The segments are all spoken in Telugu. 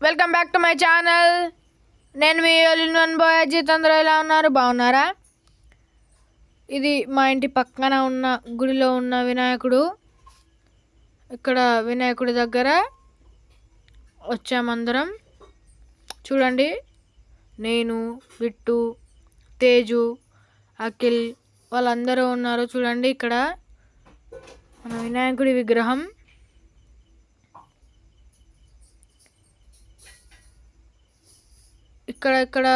Welcome back to my channel. నేను మీ ఒలిన్ బాయ్ అజిత్. అందరూ ఎలా ఉన్నారు? బాగున్నారా? ఇది మా ఇంటి పక్కన ఉన్న గుడిలో ఉన్న వినాయకుడు. ఇక్కడ వినాయకుడి దగ్గర వచ్చామందరం. చూడండి, నేను, బిట్టు, తేజు, అఖిల్ వాళ్ళందరూ ఉన్నారు. చూడండి, ఇక్కడ మన వినాయకుడి విగ్రహం. ఇక్కడ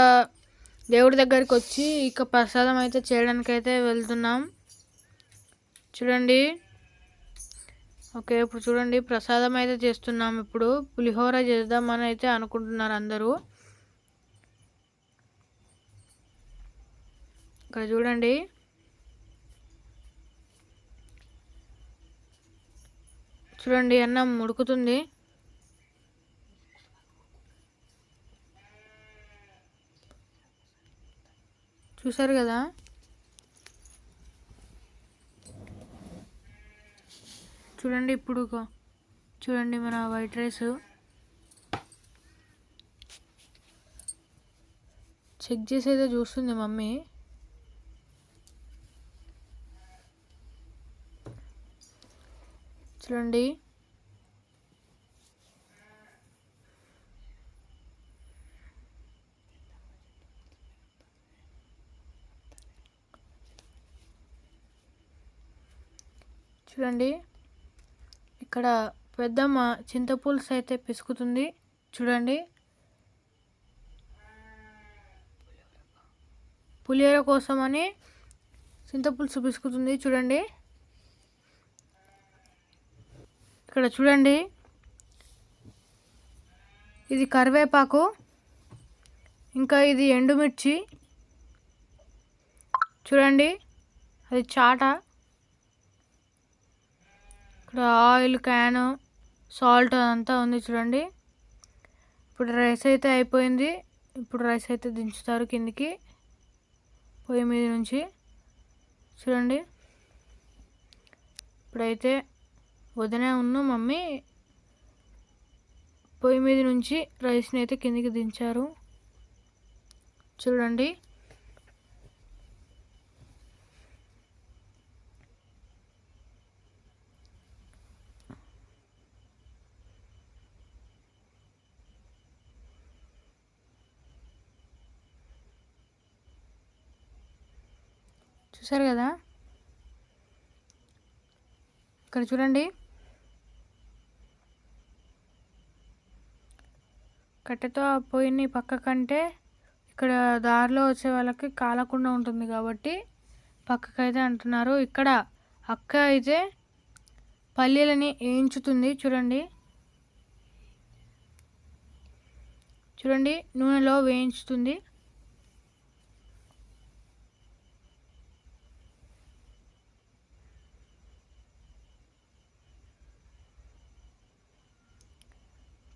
దేవుడి దగ్గరికి వచ్చి ఇక ప్రసాదం అయితే చేయడానికి అయితే వెళ్తున్నాం. చూడండి, ఓకే, ఇప్పుడు చూడండి ప్రసాదం అయితే చేస్తున్నాం. ఇప్పుడు పులిహోర చేద్దామని అయితే అనుకుంటున్నారు అందరూ. ఇక్కడ చూడండి, అన్నం ఉడుకుతుంది. చూసారు కదా, చూడండి. ఇప్పుడు చూడండి మన వైట్ రైస్ చెక్ చేసి అయితే చూస్తుంది మమ్మీ. చూడండి, ఇక్కడ పెద్దమ్మ చింతపులుసు అయితే పిసుకుతుంది. చూడండి, పులిహోర కోసమని చింతపులుసు పిసుకుతుంది. చూడండి, ఇక్కడ చూడండి, ఇది కరివేపాకు, ఇంకా ఇది ఎండుమిర్చి. చూడండి, అది చాట. ఇక్కడ ఆయిల్ క్యాను, సాల్ట్ అదంతా ఉంది. చూడండి, ఇప్పుడు రైస్ అయితే అయిపోయింది. ఇప్పుడు రైస్ అయితే దించుతారు కిందికి పొయ్యి మీద నుంచి. చూడండి, ఇప్పుడైతే వదిన ఉన్న మమ్మీ పొయ్యి మీద నుంచి రైస్ని అయితే కిందికి దించారు. చూడండి, చూసారు కదా. ఇక్కడ చూడండి, కట్టెతో పొయ్యిని పక్కకంటే ఇక్కడ దారిలో వచ్చే వాళ్ళకి కాలకుండా ఉంటుంది కాబట్టి పక్కకైతే అంటున్నారు. ఇక్కడ అక్క అయితే పల్లీలని వేయించుతుంది. చూడండి, నూనెలో వేయించుతుంది.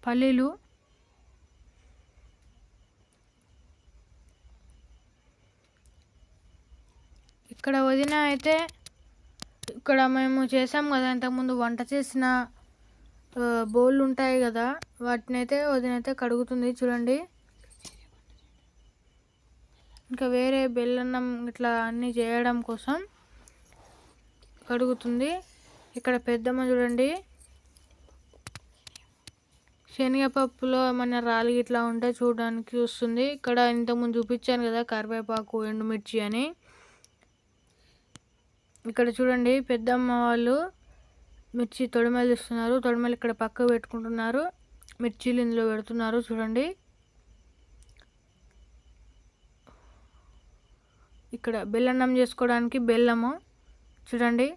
పల్లీలు ఇక్కడ వదిన అయితే ఇక్కడ మేము చేసాం కదా ఇంతకుముందు వంట చేసిన బౌళ్ళు ఉంటాయి కదా, వాటిని అయితే వదిన అయితే కడుగుతుంది. చూడండి, ఇంకా వేరే బెల్లన్నం ఇట్లా అన్నీ చేయడం కోసం కడుగుతుంది. ఇక్కడ పెద్దమ్మ చూడండి, శనగపప్పులో ఏమైనా రాళ్ళు ఇట్లా ఉంటే చూడడానికి చూస్తుంది. ఇక్కడ ఇంతకుముందు చూపించాను కదా కరివేపాకు, ఎండుమిర్చి అని. ఇక్కడ చూడండి, పెద్దమ్మ వాళ్ళు మిర్చి తొడిమలు ఇస్తున్నారు. తొడిమలు ఇక్కడ పక్క పెట్టుకుంటున్నారు, మిర్చీలు ఇందులో పెడుతున్నారు. చూడండి, ఇక్కడ బెల్లన్నం చేసుకోవడానికి బెల్లము. చూడండి,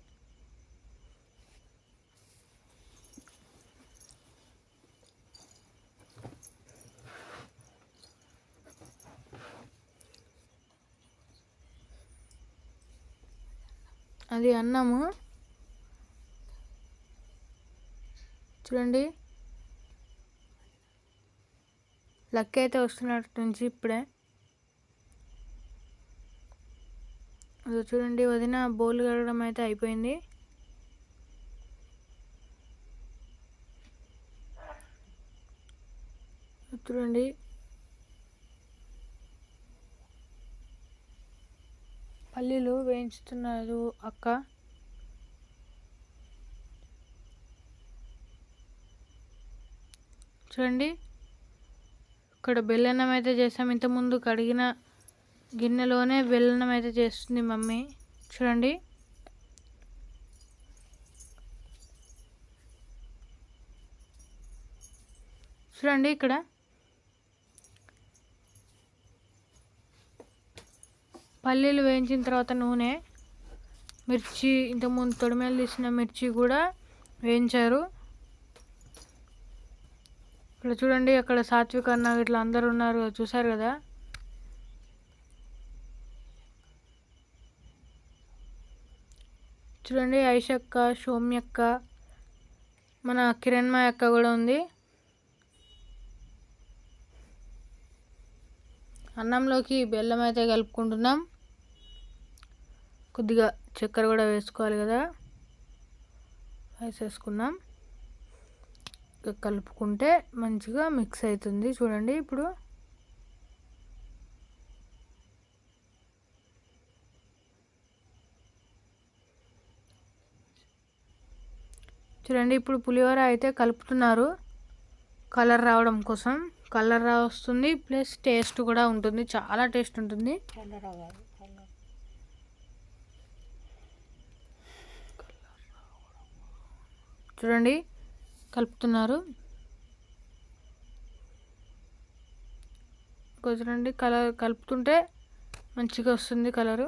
అది అన్నము. చూడండి, లక్క అయితే వస్తున్నట్టు నుంచి ఇప్పుడే. అది చూడండి, వదిన బౌల్ కడగడం అయితే అయిపోయింది. చూడండి పల్లీలు వేయించుతున్నారు అక్క. చూడండి ఇక్కడ బెల్లన్నం అయితే చేసాం. ఇంతకుముందు కడిగిన గిన్నెలోనే బెల్లన్నం అయితే చేస్తుంది మమ్మీ. చూడండి చూడండి ఇక్కడ పల్లీలు వేయించిన తర్వాత నూనె, మిర్చి, ఇంతకుముందు తొడిమేలు తీసిన మిర్చి కూడా వేయించారు. ఇక్కడ చూడండి అక్కడ సాత్విక్ అన్న ఇట్లా అందరు ఉన్నారు, చూసారు కదా. చూడండి ఐషక్క, సౌమ్యక్క, మన కిరణ్మయ అక్క కూడా ఉంది. అన్నంలోకి బెల్లం అయితే కలుపుకుంటున్నాం. కొద్దిగా చక్కెర కూడా వేసుకోవాలి కదా, వేసేసుకున్నాం. కలుపుకుంటే మంచిగా మిక్స్ అవుతుంది. చూడండి ఇప్పుడు పులిహోర అయితే కలుపుతున్నారు కలర్ రావడం కోసం. కలర్ వస్తుంది ప్లస్ టేస్ట్ కూడా ఉంటుంది, చాలా టేస్ట్ ఉంటుంది. చూడండి కలుపుతున్నారు. చూడండి కలర్ కలుపుతుంటే మంచిగా వస్తుంది కలరు.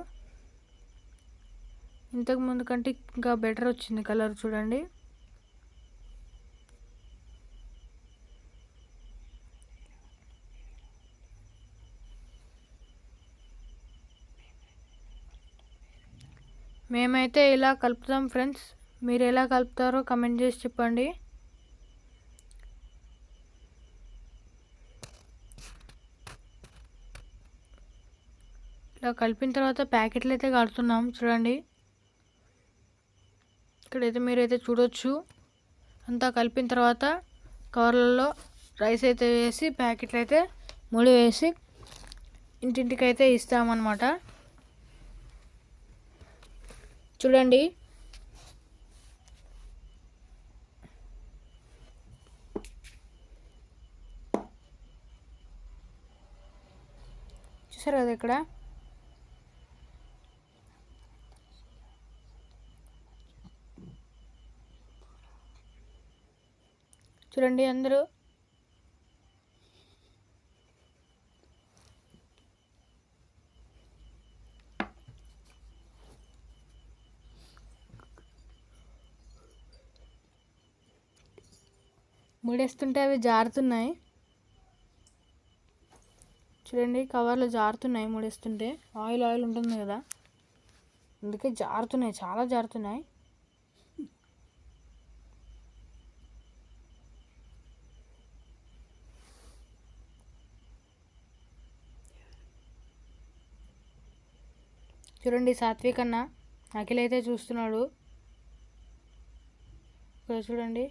ఇంతకు ముందు కంటే ఇంకా బెటర్ వచ్చింది కలర్. చూడండి మేమైతే ఇలా కలుపుతాం ఫ్రెండ్స్. మీరు ఎలా కలుపుతారో కమెంట్ చేసి చెప్పండి. ఇలా కలిపిన తర్వాత ప్యాకెట్లు అయితే కడుతున్నాం. చూడండి ఇక్కడైతే మీరైతే చూడొచ్చు. అంతా కలిపిన తర్వాత కవర్లలో రైస్ అయితే వేసి ప్యాకెట్లు అయితే ముడి వేసి ఇంటింటికి అయితే ఇస్తామన్నమాట. చూడండి చూసారు కదా ఇక్కడ చూడండి అందరూ ముడేస్తుంటే అవి జారుతున్నాయి. చూడండి కవర్లు జారుతున్నాయి ముడేస్తుంటే. ఆయిల్ ఉంటుంది కదా, అందుకే జారుతున్నాయి, చాలా జారుతున్నాయి. చూడండి సాత్విక్ అన్న అఖిల్ అయితే చూస్తున్నాడు. ఇక్కడ చూడండి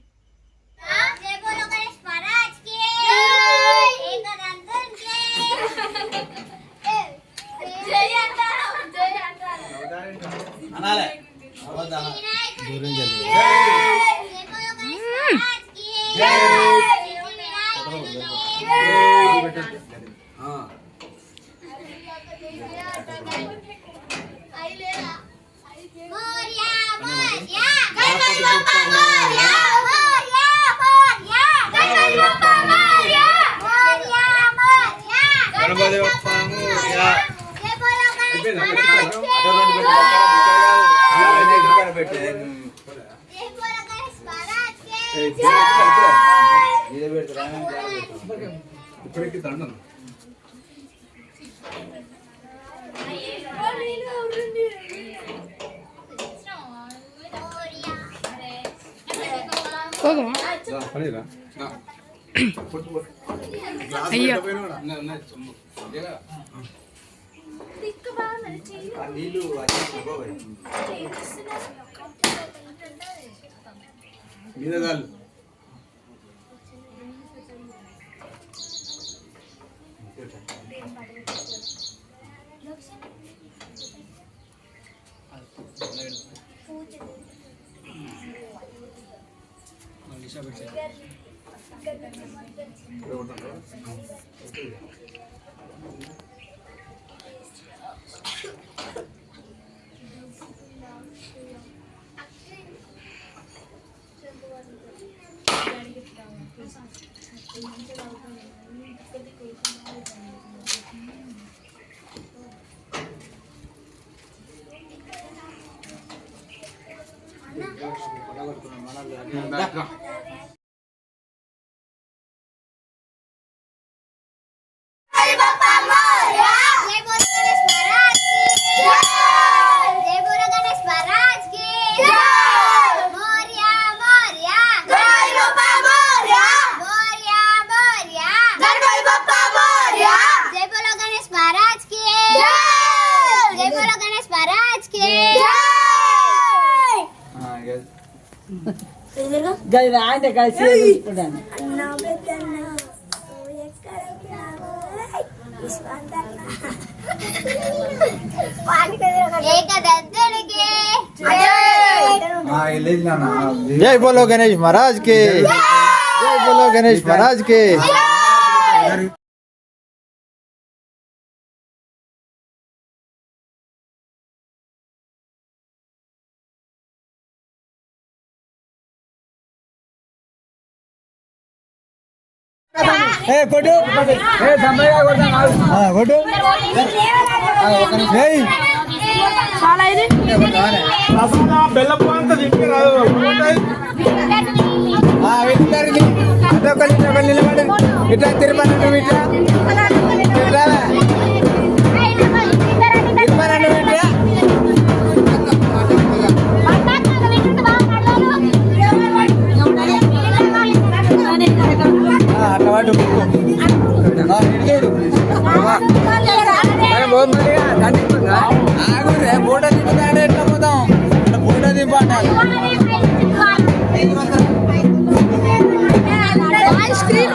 అయ్యా ఆయన కలిసి जय बोलो गणेश महाराज के, जय बोलो गणेश महाराज के। फोटो फोटो ఇట్లా తిరుపతి ఫోటో దింపుతాడే ఎట్లా పోతాం ఫోటో దింపండి స్క్రీన్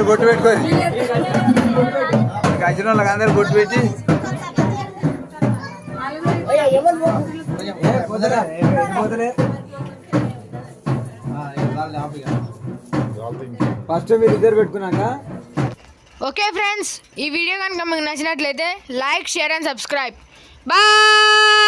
బొట్టు పెట్టుకోరు గజన వాళ్ళకి అందరు బొట్టు పెట్టి ఫస్ట్ మీరు ఇద్దరు పెట్టుకున్నాక. ఓకే ఫ్రెండ్స్, ఈ వీడియో కనుక మీకు నచ్చినట్లయితే like, share and subscribe. Bye.